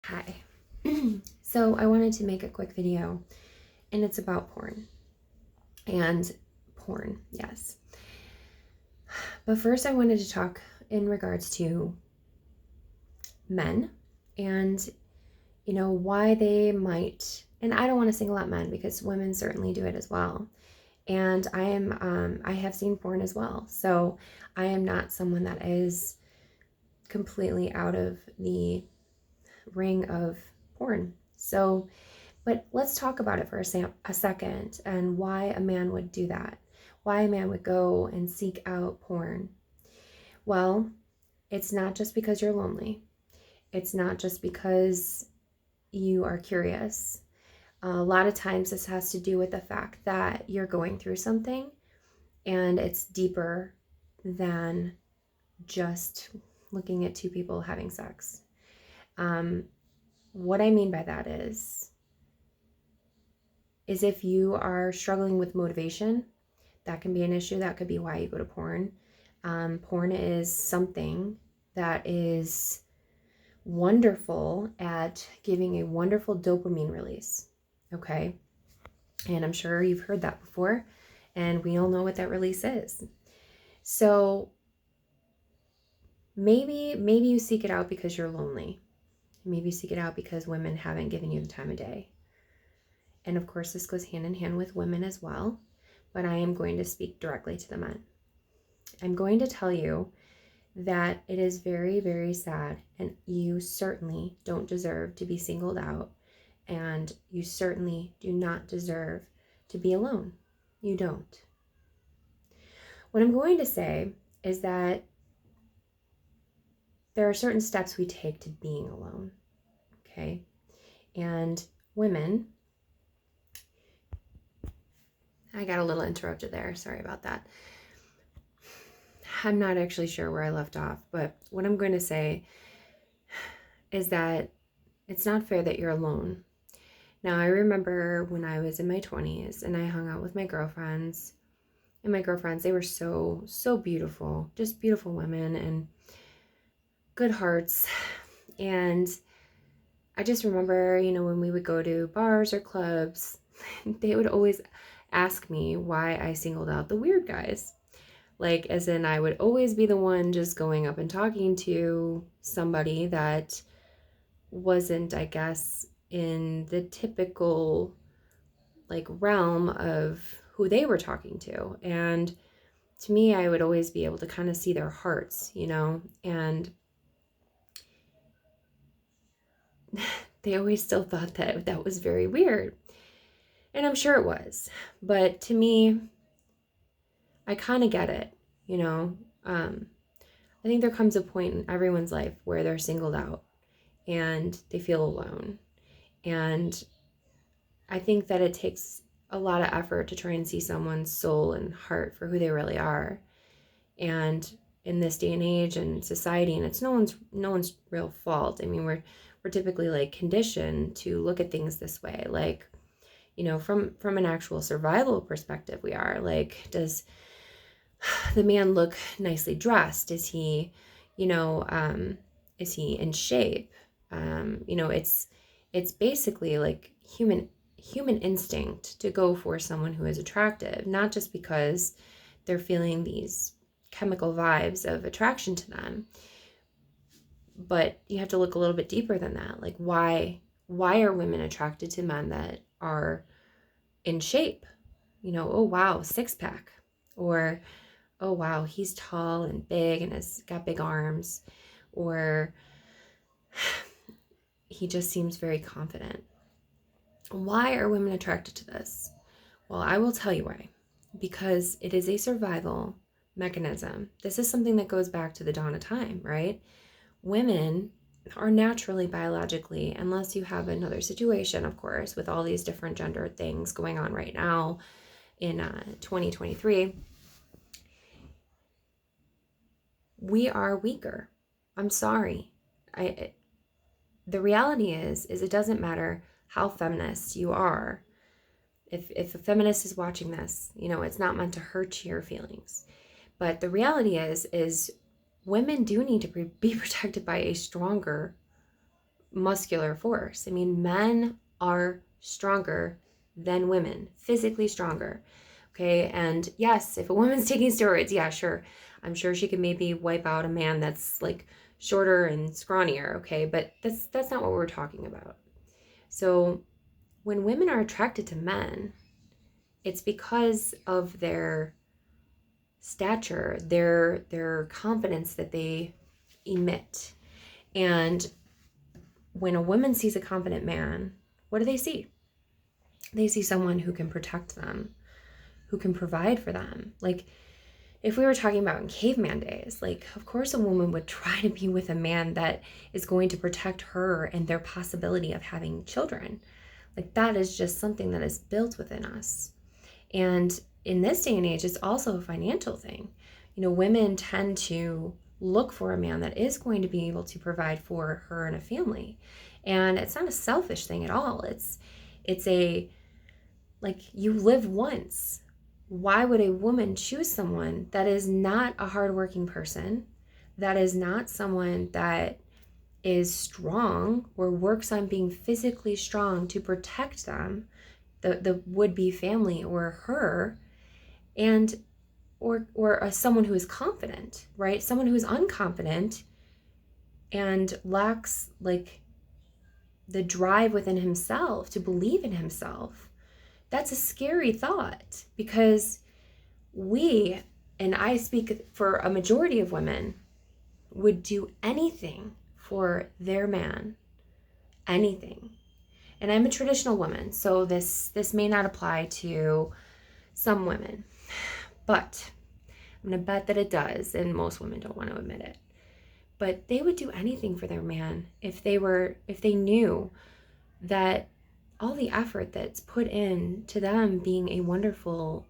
Hi. So I wanted to make a quick video, and it's about porn. And porn, yes. But first I wanted to talk in regards to men and, why they might, and I don't want to single out men because women certainly do it as well. And I have seen porn as well. So I am not someone that is completely out of the ring of porn. So, but let's talk about it for a second and why a man would do that. Why a man would go and seek out porn. Well, it's not just because you're lonely. It's not just because you are curious. A lot of times this has to do with the fact that you're going through something and it's deeper than just looking at two people having sex. What I mean by that is if you are struggling with motivation, that can be an issue. That could be why you go to porn. Porn is something that is wonderful at giving a wonderful dopamine release. Okay. And I'm sure you've heard that before, and we all know what that release is. So maybe you seek it out because you're lonely. Maybe you seek it out because women haven't given you the time of day. And of course, this goes hand in hand with women as well, but I am going to speak directly to the men. I'm going to tell you that it is very, very sad, and you certainly don't deserve to be singled out, and you certainly do not deserve to be alone. You don't. What I'm going to say is that there are certain steps we take to being alone, okay? And women, I got a little interrupted there. Sorry about that. I'm not actually sure where I left off, but what I'm going to say is that it's not fair that you're alone. Now, I remember when I was in my 20s and I hung out with my girlfriends, and my girlfriends, they were so beautiful, just beautiful women and good hearts. And I just remember, when we would go to bars or clubs, they would always ask me why I singled out the weird guys. Like, as in, I would always be the one just going up and talking to somebody that wasn't, I guess, in the typical, realm of who they were talking to. And to me, I would always be able to kind of see their hearts, and they always still thought that that was very weird. And I'm sure it was. But to me, I kind of get it, I think there comes a point in everyone's life where they're singled out and they feel alone. And I think that it takes a lot of effort to try and see someone's soul and heart for who they really are. And in this day and age and society, and it's no one's real fault. I mean, we're typically conditioned to look at things this way, from an actual survival perspective. We are does the man look nicely dressed? Is he, is he in shape? It's basically human instinct to go for someone who is attractive, not just because they're feeling these chemical vibes of attraction to them, but you have to look a little bit deeper than that. Why are women attracted to men that are in shape? Oh wow, six pack, or oh wow, he's tall and big and has got big arms, or he just seems very confident. Why are women attracted to this? Well, I will tell you why. Because it is a survival mechanism. This is something that goes back to the dawn of time, right? Women are naturally, biologically, unless you have another situation, of course, with all these different gender things going on right now in 2023, we are weaker. I'm sorry. The reality is it doesn't matter how feminist you are. If a feminist is watching this, it's not meant to hurt your feelings. But the reality is women do need to be protected by a stronger muscular force. I mean, men are stronger than women, physically stronger. Okay. And yes, if a woman's taking steroids, yeah, sure. I'm sure she could maybe wipe out a man that's like shorter and scrawnier. Okay. But that's not what we're talking about. So when women are attracted to men, it's because of their stature, their confidence that they emit. And when a woman sees a confident man, what do they see? They see someone who can protect them, who can provide for them. Like, if we were talking about in caveman days, like, of course a woman would try to be with a man that is going to protect her and their possibility of having children. Like, that is just something that is built within us. And in this day and age, it's also a financial thing. You know, women tend to look for a man that is going to be able to provide for her and a family. And it's not a selfish thing at all. It's a, like, you live once. Why would a woman choose someone that is not a hardworking person, that is not someone that is strong or works on being physically strong to protect them, the would-be family or her, and or someone who is confident, right? Someone who is unconfident and lacks like the drive within himself to believe in himself. That's a scary thought, because we, and I speak for a majority of women, would do anything for their man, anything. And I'm a traditional woman, so this may not apply to some women, but I'm going to bet that it does, and most women don't want to admit it. But they would do anything for their man if they knew that all the effort that's put in to them being a wonderful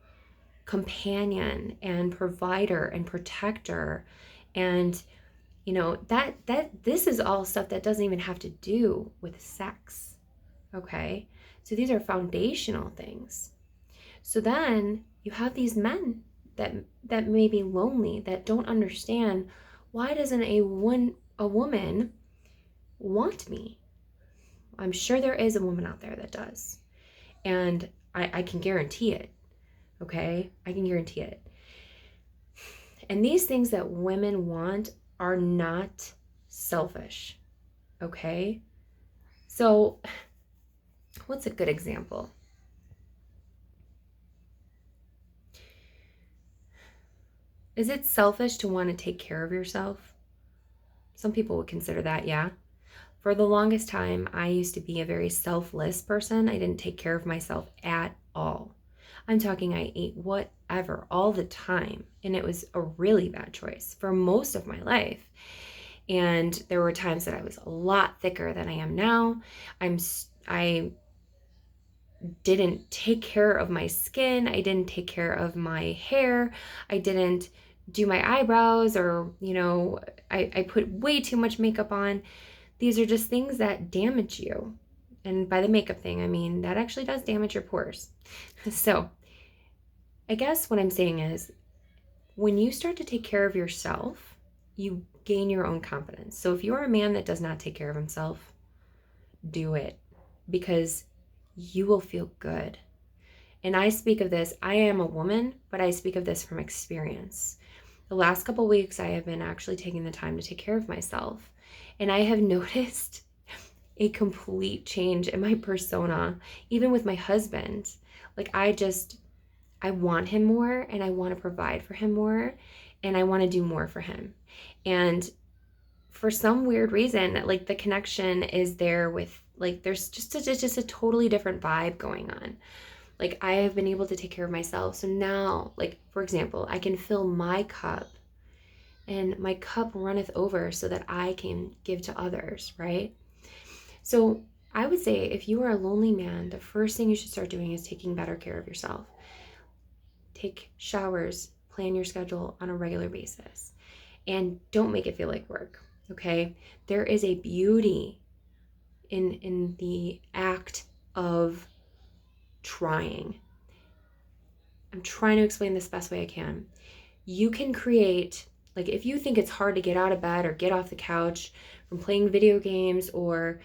companion and provider and protector, and you know, that this is all stuff that doesn't even have to do with sex. Okay? So these are foundational things. So then you have these men that may be lonely, that don't understand, why doesn't a woman want me? I'm sure there is a woman out there that does. And I can guarantee it. Okay? I can guarantee it. And these things that women want are not selfish. Okay? So, what's a good example? Is it selfish to want to take care of yourself? Some people would consider that, yeah. For the longest time, I used to be a very selfless person. I didn't take care of myself at all. I'm talking, I ate whatever all the time, and it was a really bad choice for most of my life. And there were times that I was a lot thicker than I am now. I didn't take care of my skin. I didn't take care of my hair. I didn't do my eyebrows, or, you know, I put way too much makeup on. These are just things that damage you. And by the makeup thing, I mean, that actually does damage your pores. So I guess what I'm saying is, when you start to take care of yourself, you gain your own confidence. So if you're a man that does not take care of himself, do it, because you will feel good. And I speak of this, I am a woman, but I speak of this from experience. The last couple of weeks, I have been actually taking the time to take care of myself. And I have noticed a complete change in my persona, even with my husband. Like, I want him more, and I want to provide for him more, and I want to do more for him. And for some weird reason, like, the connection is there with, like, there's just a totally different vibe going on. Like, I have been able to take care of myself. So now, like, for example, I can fill my cup, and my cup runneth over so that I can give to others, right? So I would say, if you are a lonely man, the first thing you should start doing is taking better care of yourself. Take showers, plan your schedule on a regular basis, and don't make it feel like work, okay? There is a beauty in the act of trying. I'm trying to explain this the best way I can. You can create Like if you think it's hard to get out of bed or get off the couch from playing video games or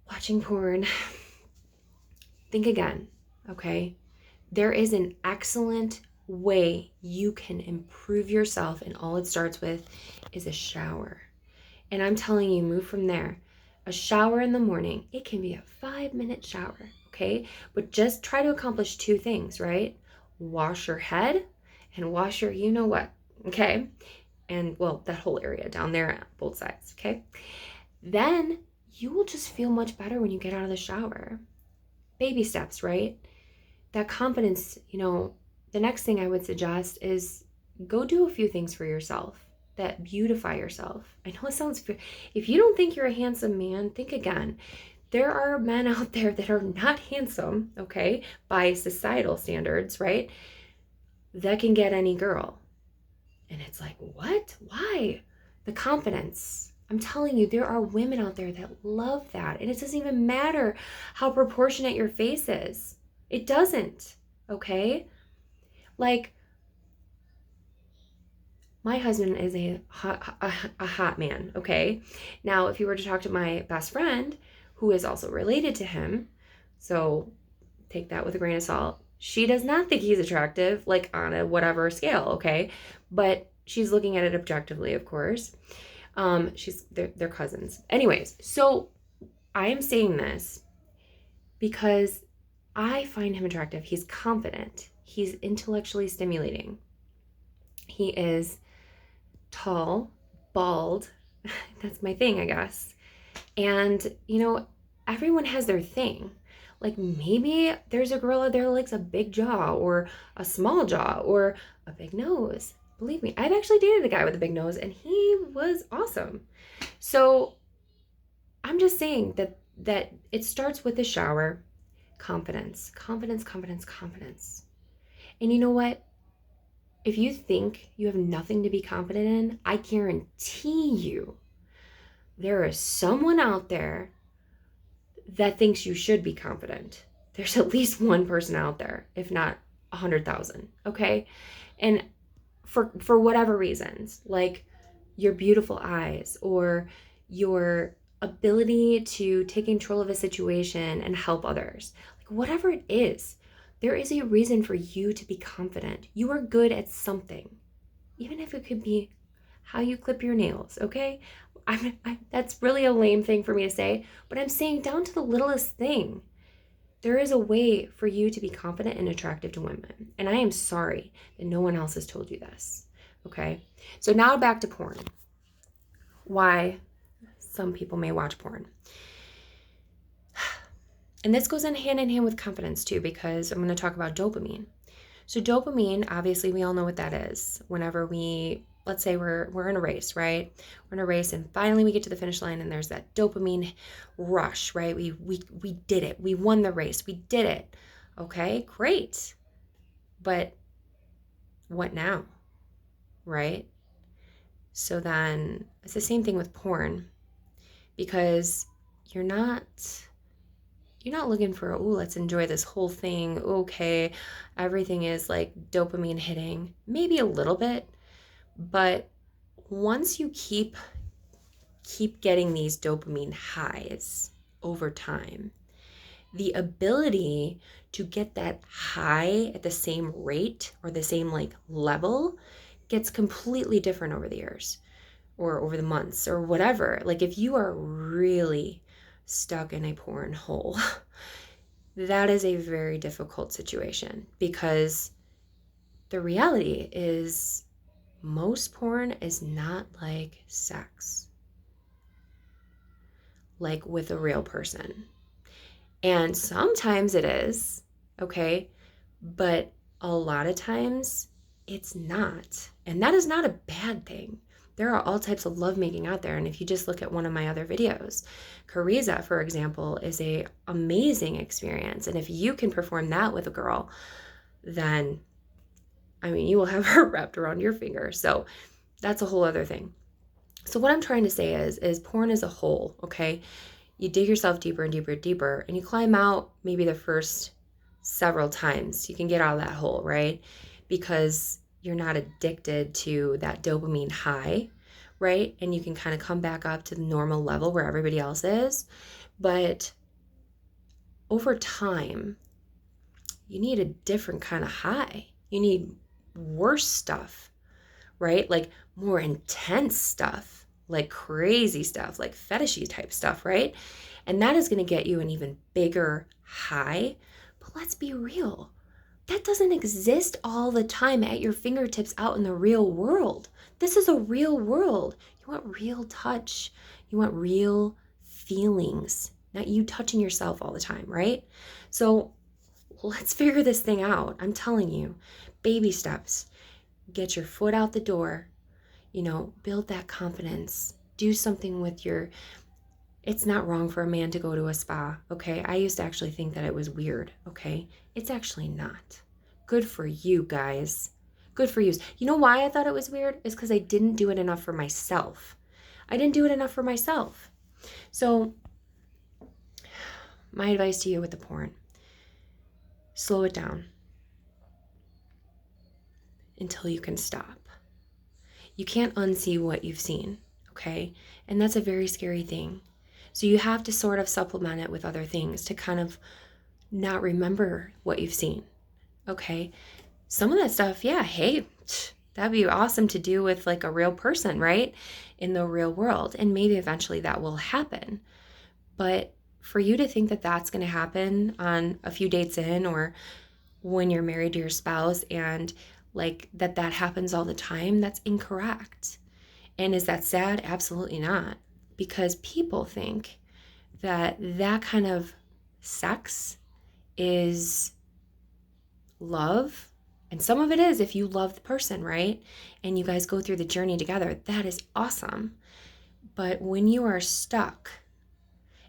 watching porn, think again, okay? There is an excellent way you can improve yourself, and all it starts with is a shower. And I'm telling you, move from there. A shower in the morning, it can be a 5-minute shower, okay? But just try to accomplish 2 things, right? Wash your head and wash your you know what, okay? And well, that whole area down there, both sides, okay? Then you will just feel much better when you get out of the shower. Baby steps, right? That confidence, the next thing I would suggest is go do a few things for yourself that beautify yourself. I know it sounds, if you don't think you're a handsome man, think again. There are men out there that are not handsome, okay, by societal standards, right? That can get any girl. And it's like, what? Why? The confidence. I'm telling you, there are women out there that love that. And it doesn't even matter how proportionate your face is. It doesn't, okay? Like, my husband is a hot man, okay? Now, if you were to talk to my best friend, who is also related to him, so take that with a grain of salt, she does not think he's attractive, like on a whatever scale, okay? But she's looking at it objectively, of course. They're cousins. Anyways, so I am saying this because I find him attractive. He's confident. He's intellectually stimulating. He is tall, bald. That's my thing, I guess. And, everyone has their thing. Like maybe there's a girl out there that likes a big jaw or a small jaw or a big nose. Believe me, I've actually dated a guy with a big nose and he was awesome. So I'm just saying that it starts with the shower. Confidence. And you know what? If you think you have nothing to be confident in, I guarantee you there is someone out there that thinks you should be confident. There's at least one person out there, if not 100,000, okay? And for whatever reasons, like your beautiful eyes or your ability to take control of a situation and help others, like whatever it is, there is a reason for you to be confident. You are good at something, even if it could be how you clip your nails, okay? That's really a lame thing for me to say, but I'm saying down to the littlest thing. There is a way for you to be confident and attractive to women. And I am sorry that no one else has told you this, okay? So now back to porn. Why some people may watch porn. And this goes hand in hand with confidence too, because I'm going to talk about dopamine. So dopamine, obviously we all know what that is. Whenever let's say we're in a race, right? We're in a race and finally we get to the finish line and there's that dopamine rush, right? We did it. We won the race. We did it. Okay, great. But what now? Right? So then it's the same thing with porn, because you're not looking for, let's enjoy this whole thing. Okay, everything is like dopamine hitting, maybe a little bit, but once you keep getting these dopamine highs over time, the ability to get that high at the same rate or the same like level gets completely different over the years or over the months or whatever. Like if you are really stuck in a porn hole, that is a very difficult situation, because the reality is most porn is not like sex, like with a real person. And sometimes it is, okay, but a lot of times it's not. And that is not a bad thing. There are all types of lovemaking out there. And if you just look at one of my other videos, Cariza, for example, is a amazing experience. And if you can perform that with a girl, then, you will have her wrapped around your finger. So that's a whole other thing. So what I'm trying to say is porn is a hole, okay? You dig yourself deeper and deeper and deeper, and you climb out maybe the first several times. You can get out of that hole, right? Because you're not addicted to that dopamine high, right? And you can kind of come back up to the normal level where everybody else is. But over time, you need a different kind of high. You need worse stuff, right? Like more intense stuff, like crazy stuff, like fetishy type stuff, right? And that is going to get you an even bigger high. But let's be real. That doesn't exist all the time at your fingertips out in the real world. This is a real world. You want real touch. You want real feelings, not you touching yourself all the time, right? So let's figure this thing out. I'm telling you, baby steps. Get your foot out the door, build that confidence. Do something with it's not wrong for a man to go to a spa, okay? I used to actually think that it was weird, okay? It's actually not. Good for you guys. Good for you. You know why I thought it was weird? Is because I didn't do it enough for myself. So my advice to you with the porn, slow it down until you can stop. You can't unsee what you've seen, okay? And that's a very scary thing. So you have to sort of supplement it with other things to kind of not remember what you've seen, okay? Some of that stuff, yeah, hey, that'd be awesome to do with like a real person, right? In the real world. And maybe eventually that will happen. But for you to think that that's going to happen on a few dates in, or when you're married to your spouse, and like that happens all the time, that's incorrect. And is that sad? Absolutely not. Because people think that kind of sex is love. And some of it is if you love the person, right? And you guys go through the journey together. That is awesome. But when you are stuck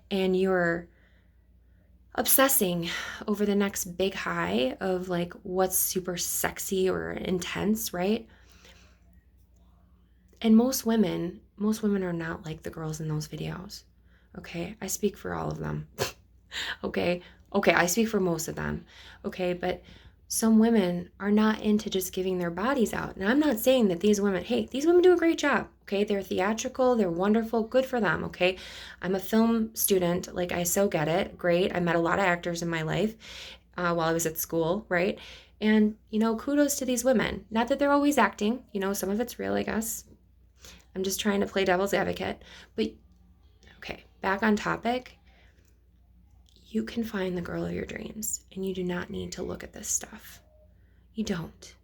and you're obsessing over the next big high of like what's super sexy or intense, right? And most women are not like the girls in those videos. Okay? I speak for all of them. Okay, I speak for most of them. Okay, but some women are not into just giving their bodies out. And I'm not saying that these women do a great job. Okay, they're theatrical, they're wonderful, good for them. Okay, I'm a film student, like I so get it. Great. I met a lot of actors in my life while I was at school, right? And, kudos to these women. Not that they're always acting, some of it's real, I guess. I'm just trying to play devil's advocate. But, okay, back on topic. You can find the girl of your dreams, and you do not need to look at this stuff. You don't.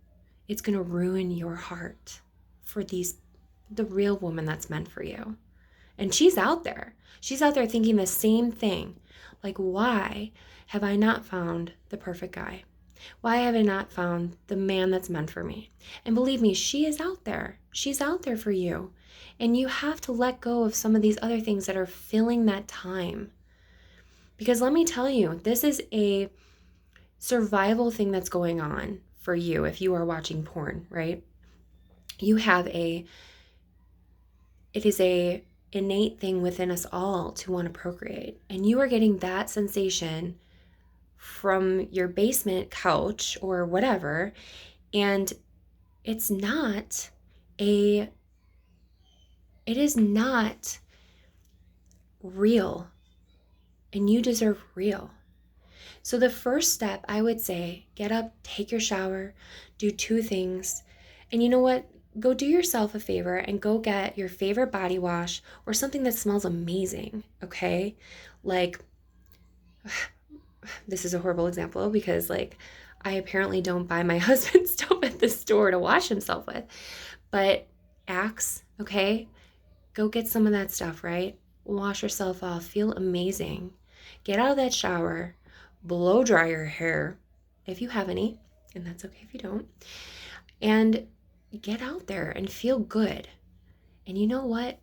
It's going to ruin your heart for the real woman that's meant for you. And she's out there. She's out there thinking the same thing. Like, why have I not found the perfect guy? Why have I not found the man that's meant for me? And believe me, she is out there. She's out there for you. And you have to let go of some of these other things that are filling that time. Because let me tell you, this is a survival thing that's going on for you if you are watching porn, right? It is a innate thing within us all to want to procreate. And you are getting that sensation from your basement couch or whatever. And it is not real. And you deserve real. So the first step, I would say, get up, take your shower, do 2 things. And you know what? Go do yourself a favor and go get your favorite body wash or something that smells amazing, okay? Like, this is a horrible example because like I apparently don't buy my husband stuff at the store to wash himself with. But Axe, okay? Go get some of that stuff, right? Wash yourself off, feel amazing. Get out of that shower, blow dry your hair if you have any, and that's okay if you don't, and get out there and feel good. And you know what?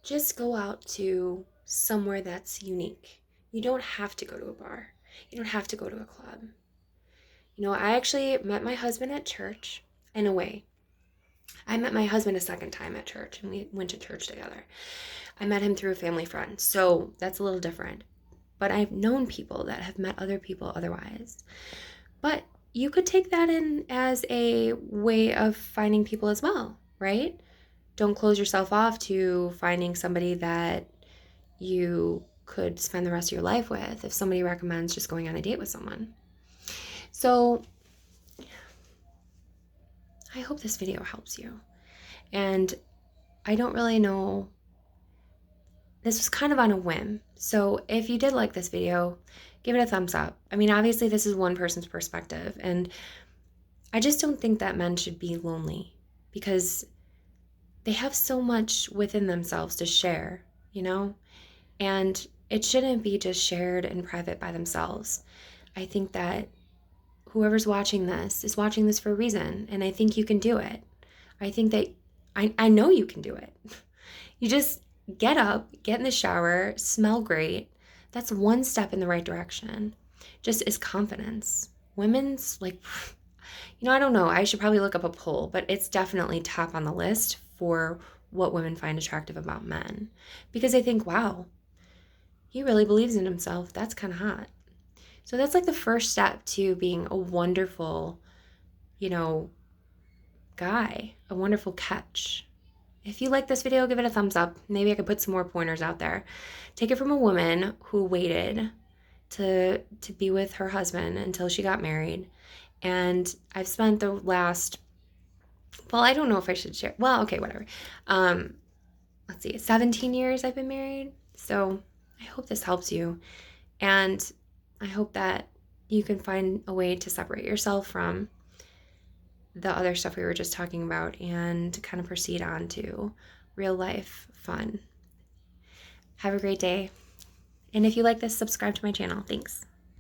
Just go out to somewhere that's unique. You don't have to go to a bar. You don't have to go to a club. I actually met my husband at church in a way. I met my husband a second time at church, and we went to church together. I met him through a family friend, so that's a little different. But I've known people that have met other people otherwise. But you could take that in as a way of finding people as well, right? Don't close yourself off to finding somebody that you could spend the rest of your life with if somebody recommends just going on a date with someone. So I hope this video helps you. And I don't really know, this was kind of on a whim. So if you did like this video, give it a thumbs up. I mean, obviously this is one person's perspective, and I just don't think that men should be lonely because they have so much within themselves to share, you know? And it shouldn't be just shared in private by themselves. I think that whoever's watching this is watching this for a reason, and I think you can do it. I think that I know you can do it. You just get up, get in the shower, smell great. That's one step in the right direction. Just is confidence. Women's, like, I don't know. I should probably look up a poll, but it's definitely top on the list for what women find attractive about men. Because they think, wow, he really believes in himself. That's kind of hot. So that's like the first step to being a wonderful, guy, a wonderful catch. If you like this video, give it a thumbs up. Maybe I could put some more pointers out there. Take it from a woman who waited to be with her husband until she got married. And I've spent the last, well, I don't know if I should share. Well, okay, whatever. Let's see, 17 years I've been married. So I hope this helps you. And I hope that you can find a way to separate yourself from the other stuff we were just talking about and kind of proceed on to real life fun. Have a great day. And if you like this, subscribe to my channel. Thanks.